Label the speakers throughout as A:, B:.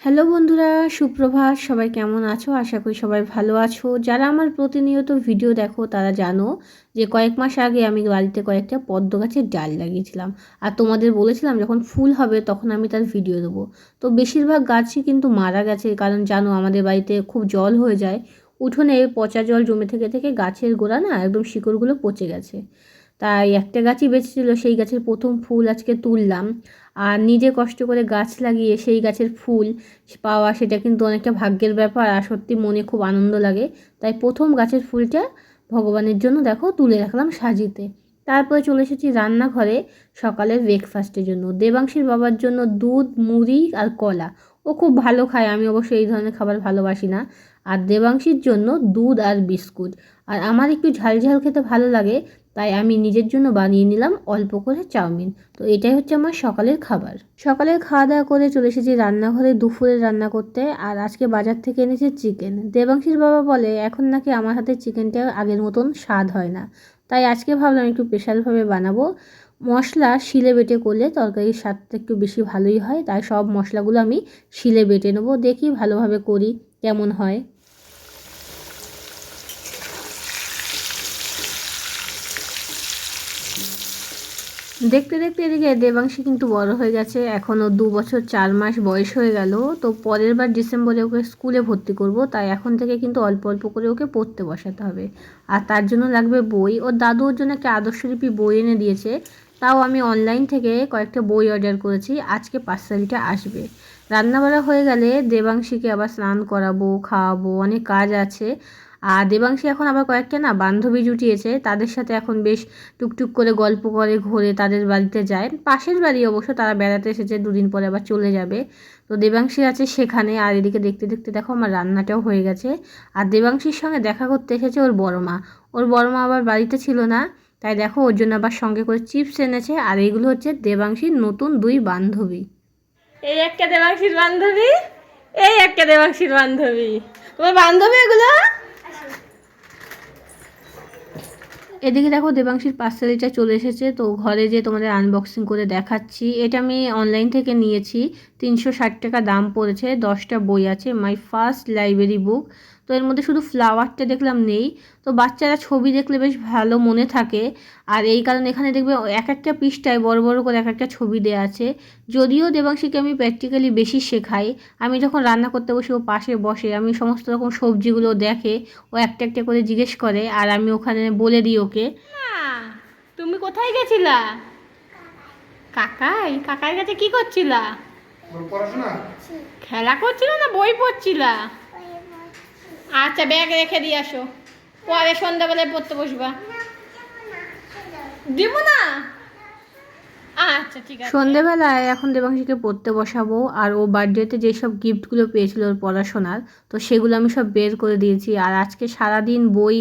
A: Hello বন্ধুরা, সুপ্রভাত। সবাই কেমন আছো? আশা করি সবাই ভালো আছো। যারা আমার প্রতিনিয়ত ভিডিও দেখো তারা জানো যে কয়েক মাস আগে আমি বাড়িতে কয়েকটা পদ্ম গাছের ডাল লাগিয়েছিলাম। আর তোমাদের বলেছিলাম যখন ফুল হবে তখন আমি তার ভিডিও দেবো। তো বেশিরভাগ গাছই কিন্তু মারা গেছে, কারণ জানো আমাদের বাড়িতে খুব জল হয়ে যায়। উঠোনে পচা জল জমে থেকে থেকে গাছের গোড়া না একদম শিকড়গুলো পচে গেছে। তাই একটা গাছই বেঁচেছিল, সেই গাছের প্রথম ফুল আজকে তুললাম। আর নিজে কষ্ট করে গাছ লাগিয়ে সেই গাছের ফুল পাওয়া সেটা কিন্তু অনেকটা ভাগ্যের ব্যাপার, আর সত্যি মনে খুব আনন্দ লাগে। তাই প্রথম গাছের ফুলটা ভগবানের জন্য দেখো তুলে রাখলাম সাজিতে। তারপরে চলে এসেছি রান্নাঘরে সকালের ব্রেকফাস্টের জন্য। দেবাংশীর বাবার জন্য দুধ, মুড়ি আর কলা। ও খুব ভালো খায়, আমি অবশ্য এই ধরনের খাবার ভালোবাসি না। আর দেবাংশীর জন্য দুধ আর বিস্কুট। আর আমার একটু ঝাল ঝাল খেতে ভালো লাগে, তাই আমি নিজের জন্য বানিয়ে নিলাম অল্প করে চাউমিন। তো এটাই হচ্ছে আমার সকালের খাবার। সকালের খাওয়া দাওয়া করে চলে এসেছি রান্নাঘরে দুপুরে রান্না করতে। আর আজকে বাজার থেকে এনেছে চিকেন। দেবাংশীর বাবা বলে এখন নাকি আমার হাতের চিকেনটা আগের মতন স্বাদ হয় না, তাই আজকে ভাবলাম একটু স্পেশালভাবে বানাবো। মশলা শিলে বেটে করলে তরকারির স্বাদটা একটু বেশি ভালোই হয়, তাই সব মশলাগুলো আমি শিলে বেটে নেবো। দেখি ভালোভাবে করি কেমন হয়। দেখতে দেখতে এদিকে দেবাংশী কিন্তু বড় হয়ে গেছে, এখনও 2 বছর 4 মাস বয়স হয়ে গেল। তো পরের বার ডিসেম্বরে ওকে স্কুলে ভর্তি করব, তাই এখন থেকে কিন্তু অল্প অল্প করে ওকে পড়তে বসাতে হবে। আর তার জন্য লাগবে বই। ওর দাদু ওর জন্য একটা আদর্শলিপি বই এনে দিয়েছে, তাও আমি অনলাইন থেকে কয়েকটা বই অর্ডার করেছি। আজকে পার্সেলটা আসবে। রান্নাবাড়া হয়ে গেলে দেবাংশীকে আবার স্নান করাবো, খাওয়াবো, অনেক কাজ আছে। আর দেবাংশী এখন আবার কয়েকটা না বান্ধবী জুটিয়েছে, তাদের সাথে এখন বেশ টুকটুক করে গল্প করে, ঘোরে, তাদের বাড়িতে যায়। পাশের বাড়ি অবশ্য, তারা বেড়াতে এসেছে, 2 দিন পরে আবার চলে যাবে। তো দেবাংশী আছে সেখানে। আর এদিকে দেখতে দেখতে দেখো আমার রান্নাটাও হয়ে গেছে। আর দেবাংশীর সঙ্গে দেখা করতে এসেছে ওর বড় মা। ওর বড় মা আবার বাড়িতে ছিল না, তাই দেখো ওর জন্য আবার সঙ্গে করে চিপস এনেছে। আর এইগুলো হচ্ছে দেবাংশীর নতুন 2 বান্ধবী। এই একটা দেবাংশীর বান্ধবী, এই একটা দেবাংশীর বান্ধবী। তোমার বান্ধবী এগুলো। এদিকে দেখো দেবাংশীর পার্সেলটা চলে এসেছে। তো ঘরে যে তোমাদের আনবক্সিং করে দেখাচ্ছি। এটা আমি অনলাইন থেকে নিয়েছি, 360 টাকা দাম পড়েছে। 10টা বই আছে, মাই ফার্স্ট লাইব্রেরি বুক। তো এর মধ্যে শুধু ফ্লাওয়ারটা দেখলাম নেই। তো বাচ্চারা ছবি দেখলে বেশ ভালো মনে থাকে, আর এই কারণে এখানে দেখবে এক একটা পৃষ্ঠায় বড় বড় করে এক একটা ছবি দেওয়া আছে। যদিও দেবাংশীকে আমি প্র্যাকটিক্যালি বেশি শেখাই। আমি যখন রান্না করতে বসে ও পাশে বসে, আমি সমস্ত রকম সবজিগুলো দেখে, ও একটা একটা করে জিজ্ঞেস করে, আর আমি ওখানে বলে দিই ওকে। তুমি কোথায় গেছিলা? কাকাই কাকার কাছে কি করছিলা? খেলা করছিল না বই পড়ছিলা? আচ্ছা, ব্যাগ রেখে দিয়ে আসো, পরে সন্ধ্যাবেলায় পড়তে বসবা। দিব না? আচ্ছা ঠিক আছে। সন্ধেবেলায় এখন দেবাংশীকে পড়তে বসাবো। আর ও বার্থডেতে যেসব গিফটগুলো পেয়েছিল ওর পড়াশোনার, তো সেগুলো আমি সব বের করে দিয়েছি। আর আজকে সারাদিন বই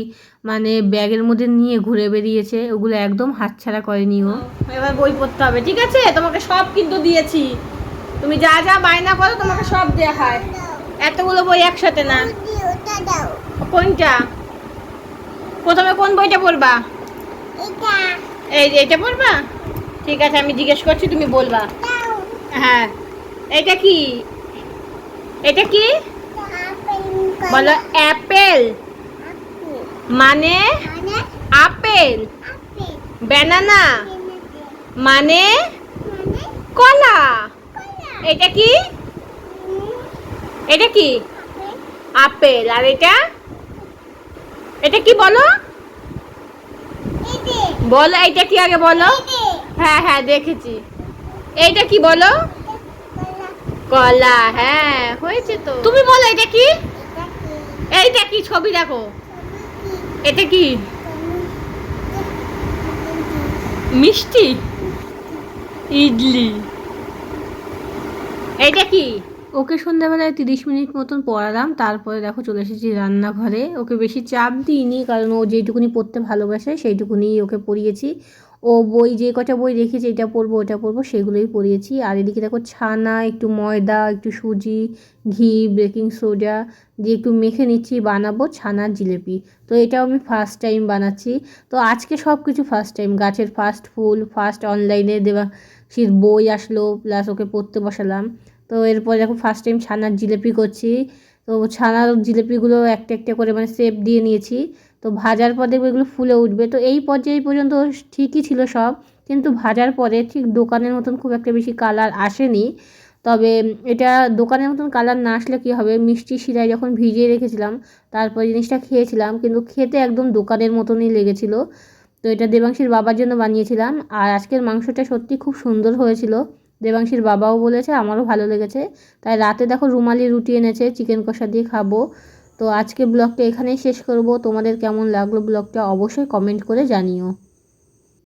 A: মানে ব্যাগের মধ্যে নিয়ে ঘুরে বেরিয়েছে, ওগুলো একদম হাতছাড়া করেনি ও। এবার বই পড়তে হবে, ঠিক আছে? তোমাকে সব কিন্তু দিয়েছি, তুমি যা যা বায়না করো তোমাকে সব দেওয়া হয়। এতগুলো বই একসাথে না। কোনটা? প্রথমে কোন বইটা পড়বা? এইটা পড়বা? ঠিক আছে, আমি জিজ্ঞেস করছি, তুমি বলবা। হ্যাঁ, এটা কি? এটা কি বলো? অ্যাপেল মানে আপেল। ব্যানানা মানে কলা। এটা কি? এটা কি? আপেল। আর এটা? এটা কি বলো? বলো এটা কি আগে বলো। হ্যাঁ হ্যাঁ দেখেছি। এইটা কি বলো? কলা। হ্যাঁ হয়েছে তো। তুমি বলো এটা কি? এইটা কি? ছবি দেখো। এটা কি? মিষ্টি, ইডলি। এইটা কি? ওকে সন্ধ্যাবেলায় 30 মিনিট মতন পড়ালাম, তারপরে দেখো চলে এসেছি রান্নাঘরে। ওকে বেশি চাপ দিইনি, কারণ ও যেটুকুনি পড়তে ভালোবাসে সেইটুকুনি ওকে পড়িয়েছি। ও বই যে কটা বই রেখেছে, এটা পড়বো ওটা পড়বো সেগুলোই পড়িয়েছি। আর এদিকে দেখো ছানা, একটু ময়দা, একটু সুজি, ঘি, বেকিং সোডা দিয়ে একটু মেখে নিচ্ছি, বানাবো ছানার জিলেপি। তো এটাও আমি ফার্স্ট টাইম বানাচ্ছি। তো আজকে সব কিছু ফার্স্ট টাইম, গাছের ফার্স্ট ফুল, ফার্স্ট অনলাইনে দেওয়া শীত বই আসলো, প্লাস ওকে পড়তে বসালাম। তো তো এরপর দেখো ফার্স্ট টাইম ছানার জিলিপি করছি। তো ছানার জিলিপিগুলো একটা একটা করে মানে শেপ দিয়ে নিয়েছি। তো ভাজার পর দেখবে এগুলো ফুলে উঠবে। তো এই পর্যায়ে পর্যন্ত ঠিকই ছিল সব, কিন্তু ভাজার পরে ঠিক দোকানের মতন খুব একটা বেশি কালার আসেনি। তবে এটা দোকানের মতন কালার না আসলে কী হবে, মিষ্টি শিরায় যখন ভিজিয়ে রেখেছিলাম তারপর জিনিসটা খেয়েছিলাম, কিন্তু খেতে একদম দোকানের মতনই লেগেছিলো। তো এটা দেবাংশীর বাবার জন্য বানিয়েছিলাম। আর আজকের মাংসটা সত্যি খুব সুন্দর হয়েছিল। দেবাংশীর বাবাও বলেছে, আমারও ভালো লেগেছে। তাই রাতে দেখো রুমালি রুটি এনেছে, চিকেন কষা দিয়ে খাবো। তো আজকে ব্লগটা এখানেই শেষ করব। তোমাদের কেমন লাগলো ব্লগটা অবশ্যই কমেন্ট করে জানিও।